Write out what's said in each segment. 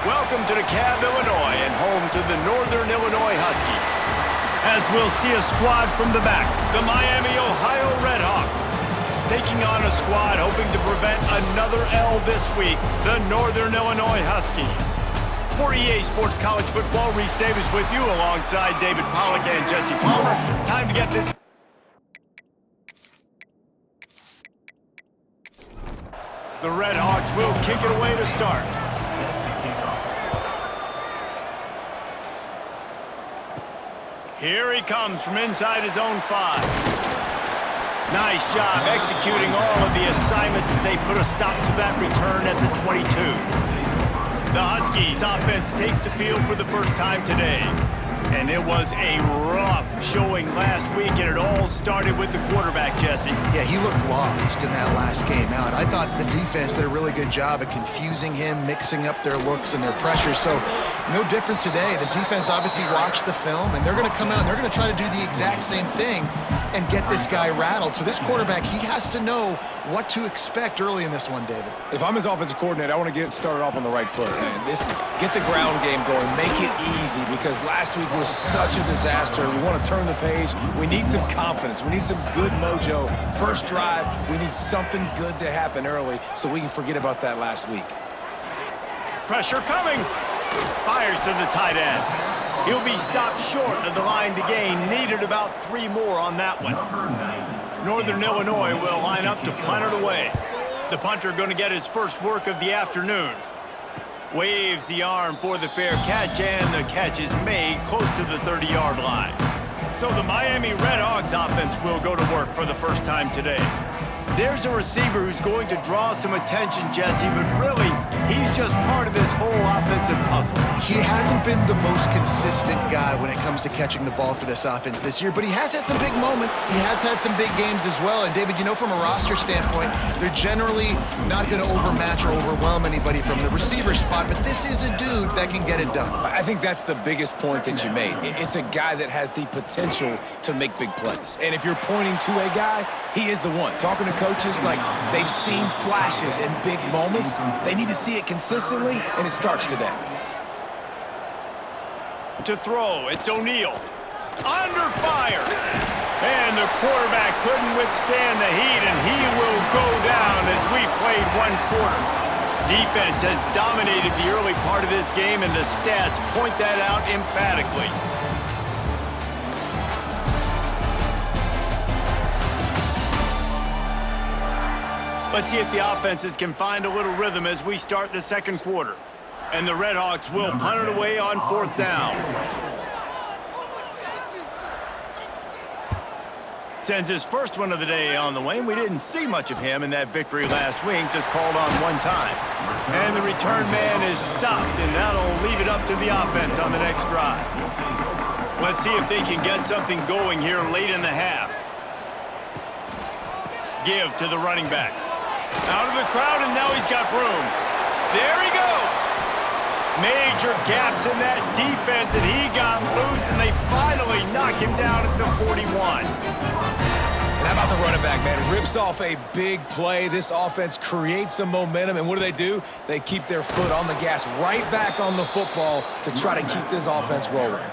Welcome to DeKalb, Illinois, and home to the Northern Illinois Huskies. As we'll see a squad from the back, the Miami, Ohio Redhawks. Taking on a squad hoping to prevent another L this week, the Northern Illinois Huskies. For EA Sports College Football, Reese Davis with you alongside David Pollack and Jesse Palmer. Time to get this. The Redhawks will kick it away to start. Here he comes from inside his own 5. Nice job executing all of the assignments as they put a stop to that return at the 22. The Huskies offense takes the field for the first time today. And it was a rough showing last week, and it all started with the quarterback, Jesse. Yeah, he looked lost in that last game out. I thought the defense did a really good job of confusing him, mixing up their looks and their pressure. So no different today. The defense obviously watched the film, and they're going to come out and they're going to try to do the exact same thing and get this guy rattled. So this quarterback, he has to know what to expect early in this one, David. If I'm his offensive coordinator, I want to get started off on the right foot. And get the ground game going, make it easy, because last week was such a disaster. We want to turn the page. We need some confidence. We need some good mojo. First drive, we need something good to happen early so we can forget about that last week. Pressure coming. Fires to the tight end. He'll be stopped short of the line to gain. Needed about 3 more on that one. Northern Illinois will line up to punt it away. The punter going to get his first work of the afternoon. Waves the arm for the fair catch, and the catch is made close to the 30-yard line. So the Miami Redhawks offense will go to work for the first time today. There's a receiver who's going to draw some attention, Jesse, but really, he's just part of this whole offensive puzzle. He hasn't been the most consistent guy when it comes to catching the ball for this offense this year, but he has had some big moments. He has had some big games as well. And, David, you know, from a roster standpoint, they're generally not going to overmatch or overwhelm anybody from the receiver spot, but this is a dude that can get it done. I think that's the biggest point that you made. It's a guy that has the potential to make big plays. And if you're pointing to a guy, he is the one. Talking to coaches, like, they've seen flashes in big moments. They need to see it consistently, and it starts today. To throw, it's O'Neal. Under fire. And the quarterback couldn't withstand the heat, and he will go down as we played 1 quarter. Defense has dominated the early part of this game, and the stats point that out emphatically. Let's see if the offenses can find a little rhythm as we start the second quarter. And the Redhawks will punt it away on 4th down. Sends his first one of the day on the way, and we didn't see much of him in that victory last week, just called on 1 time. And the return man is stopped, and that'll leave it up to the offense on the next drive. Let's see if they can get something going here late in the half. Give to the running back. Out of the crowd, and now he's got room. There he goes. Major gaps in that defense, and he got loose, and they finally knock him down at the 41. And how about the running back, man? Rips off a big play. This offense creates some momentum, and what do? They keep their foot on the gas, right back on the football to try to keep this offense rolling.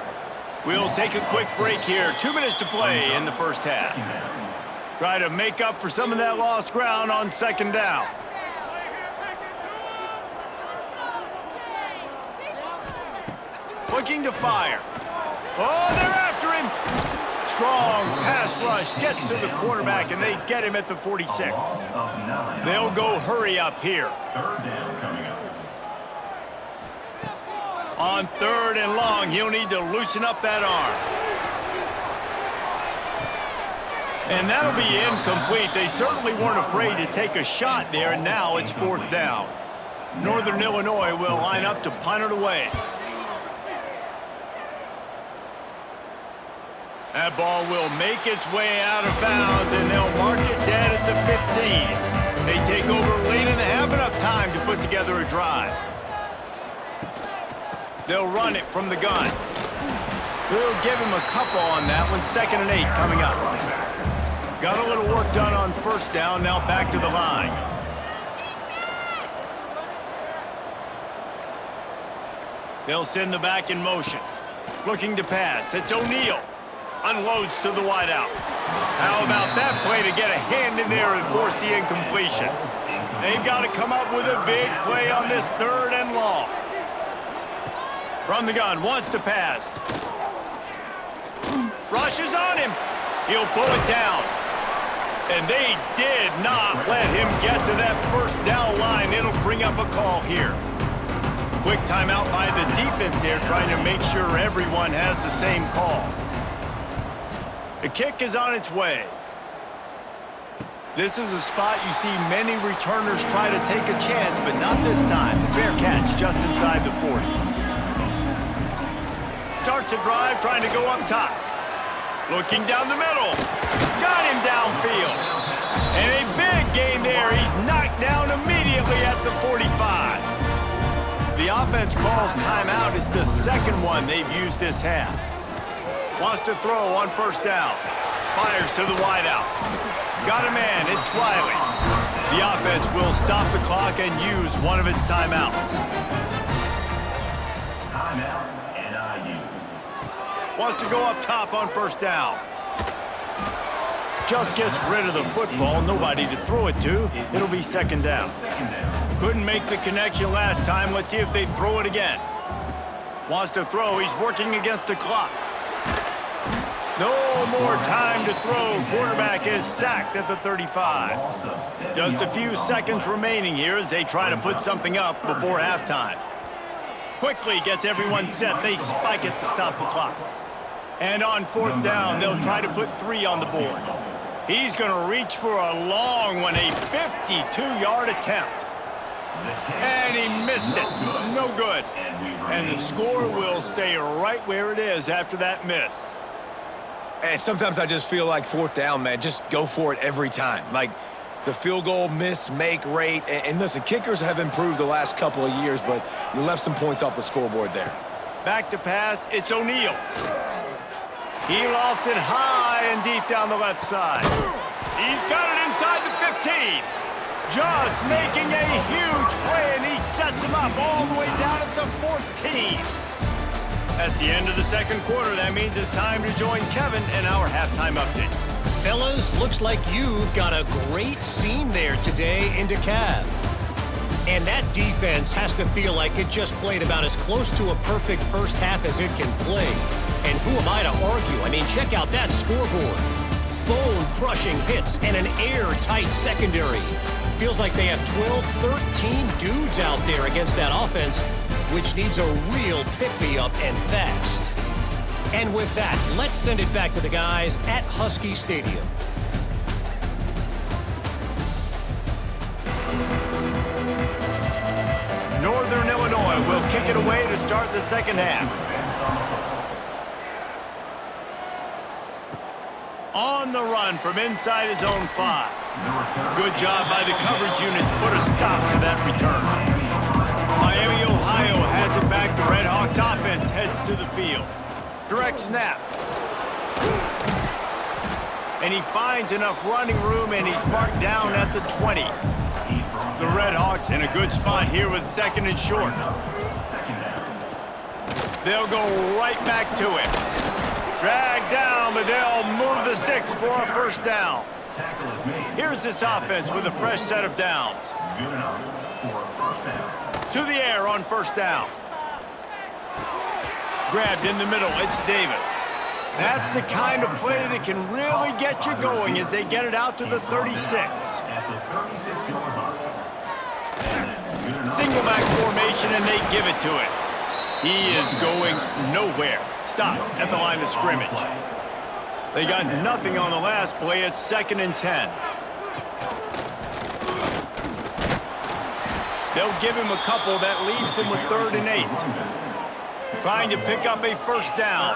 We'll take a quick break here. 2 minutes to play in the first half. Try to make up for some of that lost ground on 2nd down. Looking to fire. Oh, they're after him. Strong pass rush gets to the quarterback, and they get him at the 46. They'll go hurry up here. On 3rd and long, he'll need to loosen up that arm. And that'll be incomplete. They certainly weren't afraid to take a shot there, and now it's 4th down. Northern Illinois will line up to punt it away. That ball will make its way out of bounds, and they'll mark it dead at the 15. They take over late and have enough time to put together a drive. They'll run it from the gun. We'll give him a couple on that one. 2nd and 8 coming up. Got a little work done on 1st down, now back to the line. They'll send the back in motion. Looking to pass. It's O'Neal. Unloads to the wideout. How about that play to get a hand in there and force the incompletion? They've got to come up with a big play on this 3rd and long. From the gun, wants to pass. Rushes on him. He'll pull it down. And they did not let him get to that 1st down line. It'll bring up a call here. Quick timeout by the defense there, trying to make sure everyone has the same call. The kick is on its way. This is a spot you see many returners try to take a chance, but not this time. The fair catch just inside the 40. Starts a drive, trying to go up top. Looking down the middle. Got him downfield. And a big gain there. He's knocked down immediately at the 45. The offense calls timeout. It's the 2nd one they've used this half. Wants to throw on 1st down. Fires to the wideout. Got a man. It's Riley. The offense will stop the clock and use one of its timeouts. Timeout, NIU. Wants to go up top on 1st down. Just gets rid of the football. Nobody to throw it to. It'll be 2nd down. Couldn't make the connection last time. Let's see if they throw it again. Wants to throw. He's working against the clock. No more time to throw. Quarterback is sacked at the 35. Just a few seconds remaining here as they try to put something up before halftime. Quickly gets everyone set. They spike it to stop the clock. And on 4th down, they'll try to put 3 on the board. He's going to reach for a long one, a 52-yard attempt. And he missed it. No good. And the score will stay right where it is after that miss. And sometimes I just feel like 4th down, man, just go for it every time. Like the field goal miss-make rate. And listen, kickers have improved the last couple of years, but you left some points off the scoreboard there. Back to pass, it's O'Neal. He lofts it high and deep down the left side. He's got it inside the 15. Just making a huge play, and he sets him up all the way down at the 14. That's the end of the 2nd quarter. That means it's time to join Kevin in our halftime update. Fellas, looks like you've got a great scene there today in DeKalb. And that defense has to feel like it just played about as close to a perfect 1st half as it can play. And who am I to argue? I mean, check out that scoreboard. Bone-crushing hits and an airtight secondary. Feels like they have 12, 13 dudes out there against that offense, which needs a real pick-me-up and fast. And with that, let's send it back to the guys at Husky Stadium. Northern Illinois will kick it away to start the 2nd half. On the run from inside his own 5. Good job by the coverage unit to put a stop to that return. Miami, Ohio has it back. The Red Hawks offense heads to the field. Direct snap. And he finds enough running room, and he's marked down at the 20. The Red Hawks in a good spot here with 2nd and short. They'll go right back to it. Drag down, but they'll move the sticks for a 1st down. Here's this offense with a fresh set of downs. To the air on 1st down. Grabbed in the middle, it's Davis. That's the kind of play that can really get you going as they get it out to the 36. Single back formation, and they give it to it. He is going nowhere. Stop at the line of scrimmage. They got nothing on the last play. It's 2nd and 10. They'll give him a couple. That leaves him with 3rd and 8. Trying to pick up a 1st down.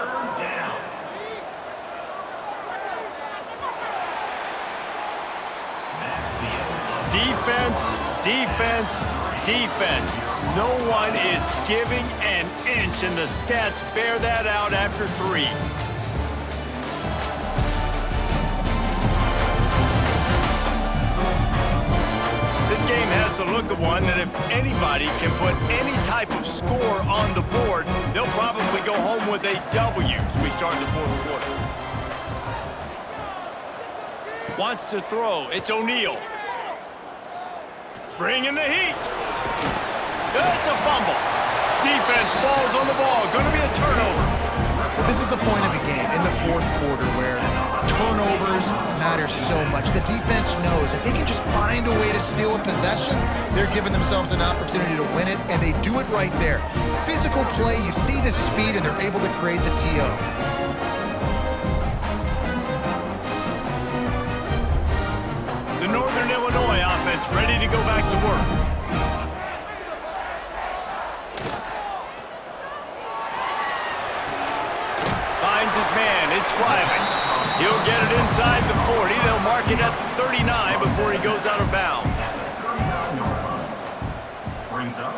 Defense, defense, defense. No one is giving an inch, and the stats bear that out after 3. This game has the look of one that if anybody can put any type of score on the board, with a W as we start the fourth quarter. Wants to throw. It's O'Neal. Bringing the heat. It's a fumble. Defense falls on the ball. Going to be a turnover. This is the point of the game in the fourth quarter where turnovers matter so much. The defense knows if they can just find a way to steal a possession, they're giving themselves an opportunity to win it, and they do it right there. Physical play, you see the speed, and they're able to create the TO. The Northern Illinois offense ready to go back to work. Finds his man. It's Riley. He'll get it inside the 40. They'll mark it at the 39 before he goes out of bounds. Brings up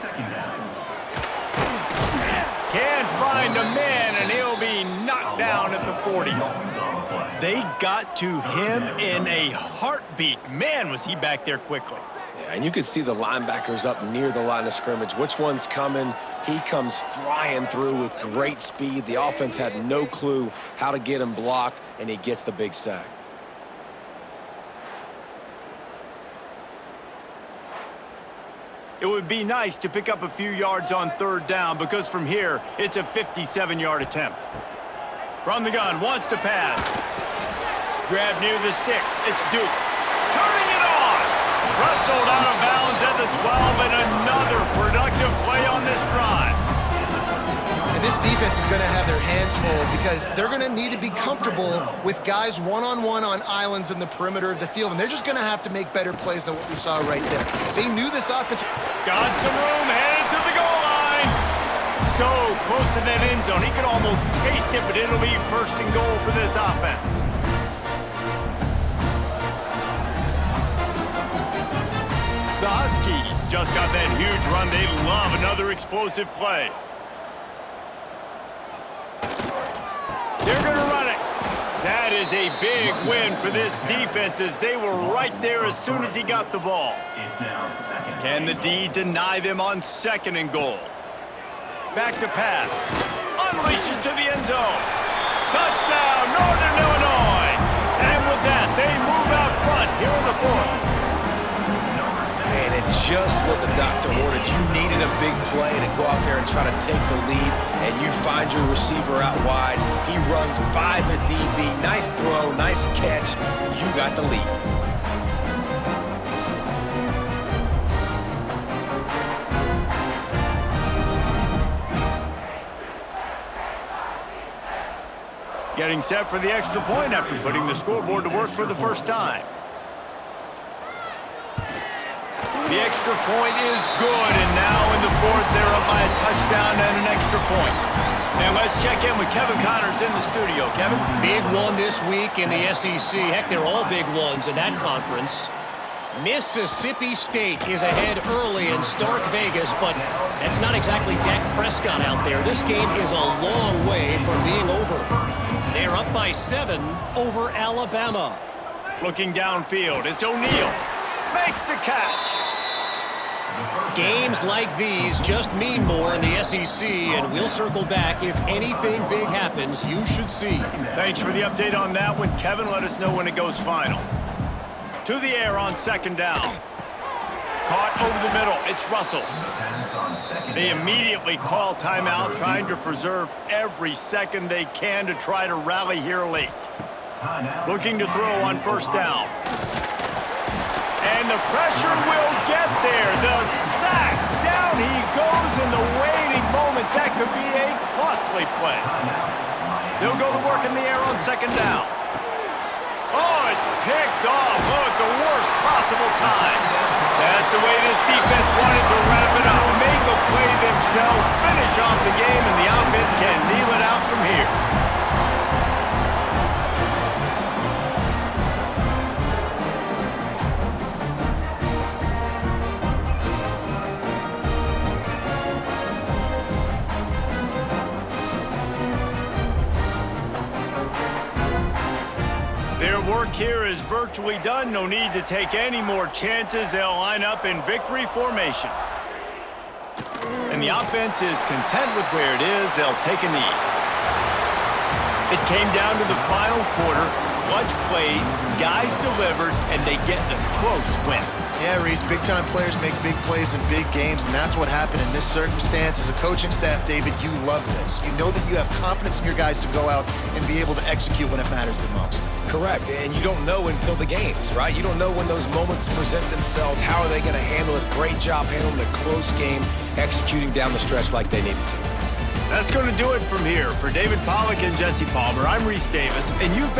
second down. Can't find a man, and he'll be knocked down at the 40. They got to him in a heartbeat. Man, was he back there quickly. Yeah, and you could see the linebackers up near the line of scrimmage. Which one's coming? He comes flying through with great speed. The offense had no clue how to get him blocked, and he gets the big sack. It would be nice to pick up a few yards on third down because from here, it's a 57-yard attempt. From the gun, wants to pass. Grab near the sticks. It's Duke. Turning it on. Wrestled out of bounds at the 12, and another productive play on this drive. And this defense is going to have their hands full because they're going to need to be comfortable with guys one-on-one on islands in the perimeter of the field, and they're just going to have to make better plays than what we saw right there. They knew this offense. Got some room, headed to the goal line. So close to that end zone. He can almost taste it, but it'll be first and goal for this offense. The Huskies just got that huge run. They love another explosive play. They're going to run it. That is a big win for this defense as they were right there as soon as he got the ball. It's now second. Can the D deny them on second and goal? Back to pass. Unleashes to the end zone. Touchdown, Northern Illinois. And with that, they move out front here in the fourth. Man, it's just what the doctor ordered. You needed a big play to go out there and try to take the lead, and you find your receiver out wide. He runs by the DB. Nice throw, nice catch. You got the lead. Getting set for the extra point after putting the scoreboard to work for the first time. The extra point is good, and now in the fourth, they're up by a touchdown and an extra point. And let's check in with Kevin Connors in the studio. Kevin? Big one this week in the SEC. Heck, they're all big ones in that conference. Mississippi State is ahead early in Stark Vegas, but that's not exactly Dak Prescott out there. This game is a long way from being over. They're up by 7 over Alabama. Looking downfield, it's O'Neal. Makes the catch. Games like these just mean more in the SEC, and we'll circle back. If anything big happens, you should see. Thanks for the update on that one, Kevin. Let us know when it goes final. To the air on second down. Caught over the middle. It's Russell. They immediately call timeout, trying to preserve every second they can to try to rally here late. Looking to throw on first down. And the pressure will get there. The sack. Down he goes in the waiting moments. That could be a costly play. They'll go to work in the air on second down. Oh, it's picked off. Oh, at the worst possible time. That's the way this defense wanted to wrap it up. Make a play themselves, finish off the game, and the offense can kneel it out from here. Their work here is virtually done. No need to take any more chances. They'll line up in victory formation. And the offense is content with where it is. They'll take a knee. It came down to the final quarter. Clutch plays, guys delivered, and they get a close win. Yeah, Reese, big-time players make big plays in big games, and that's what happened in this circumstance. As a coaching staff, David, you love this. You know that you have confidence in your guys to go out and be able to execute when it matters the most. Correct, and you don't know until the games, right? You don't know when those moments present themselves. How are they going to handle it? Great job handling a close game, executing down the stretch like they needed to. That's going to do it from here. For David Pollack and Jesse Palmer, I'm Reese Davis, and you've been